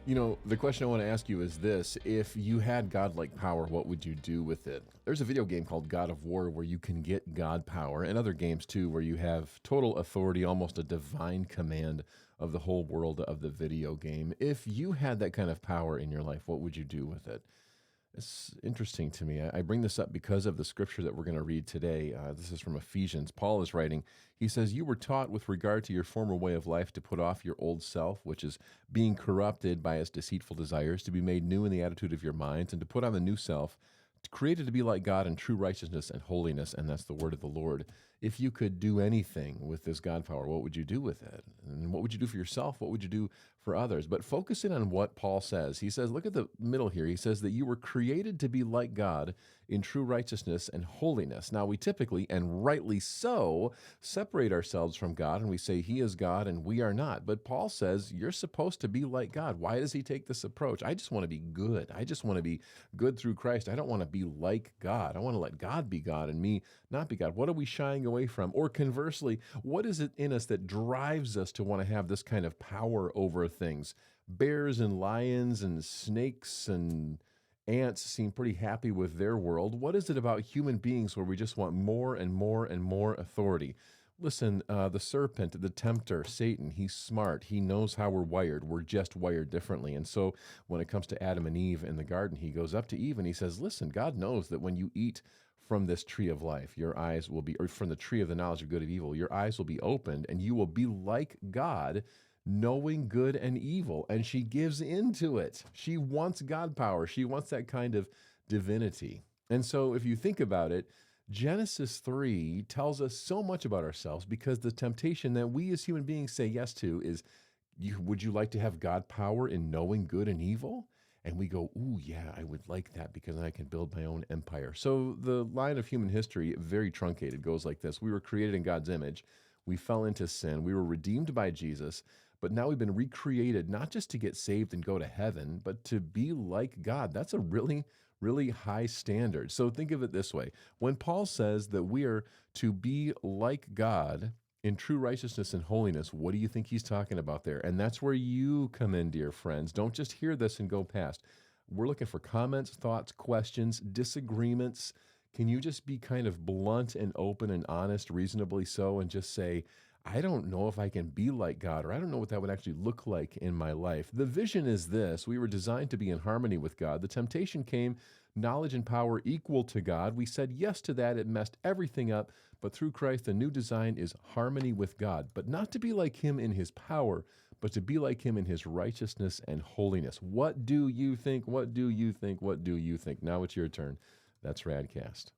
The question I want to ask you is this. If you had godlike power, what would you do with it? There's a video game called God of War where you can get God power, and other games too where you have total authority, almost a divine command of the whole world of the video game. If you had that kind of power in your life, what would you do with it? It's interesting to me. I bring this up because of the scripture that we're going to read today. This is from Ephesians. Paul is writing. He says, "You were taught with regard to your former way of life to put off your old self, which is being corrupted by its deceitful desires, to be made new in the attitude of your minds, and to put on the new self, created to be like God in true righteousness and holiness," and that's the word of the Lord. If you could do anything with this God power, what would you do with it? And what would you do for yourself? What would you do for others? But focusing on what Paul says. He says, look at the middle here. He says that you were created to be like God in true righteousness and holiness. Now, we typically, and rightly so, separate ourselves from God, and we say he is God and we are not. But Paul says you're supposed to be like God. Why does he take this approach? I just want to be good. I just want to be good through Christ. I don't want to be like God. I want to let God be God and me not be God. What are we shying away from? Or conversely, what is it in us that drives us to want to have this kind of power over things? Bears and lions and snakes and ants seem pretty happy with their world. What is it about human beings where we just want more and more and more authority? Listen, the serpent, the tempter, Satan, he's smart. He knows how we're wired. We're just wired differently. And so when it comes to Adam and Eve in the garden, he goes up to Eve and he says, listen, God knows that when you eat from this tree of life, your eyes will be, or from the tree of the knowledge of good and evil, your eyes will be opened and you will be like God, knowing good and evil. And she gives into it. She wants God power. She wants that kind of divinity. And so if you think about it, Genesis 3 tells us so much about ourselves because the temptation that we as human beings say yes to is, would you like to have God power in knowing good and evil? And we go, ooh, yeah, I would like that because then I can build my own empire. So the line of human history, very truncated, goes like this. We were created in God's image. We fell into sin. We were redeemed by Jesus. But now we've been recreated, not just to get saved and go to heaven, but to be like God. That's a really high standard. So think of it this way. When Paul says that we are to be like God in true righteousness and holiness, what do you think he's talking about there? And that's where you come in, dear friends. Don't just hear this and go past. We're looking for comments, thoughts, questions, disagreements. Can you just be kind of blunt and open and honest, reasonably so, and just say, I don't know if I can be like God, or I don't know what that would actually look like in my life. The vision is this. We were designed to be in harmony with God. The temptation came, knowledge and power equal to God. We said yes to that. It messed everything up. But through Christ, the new design is harmony with God. But not to be like him in his power, but to be like him in his righteousness and holiness. What do you think? What do you think? What do you think? Now it's your turn. That's RadCast.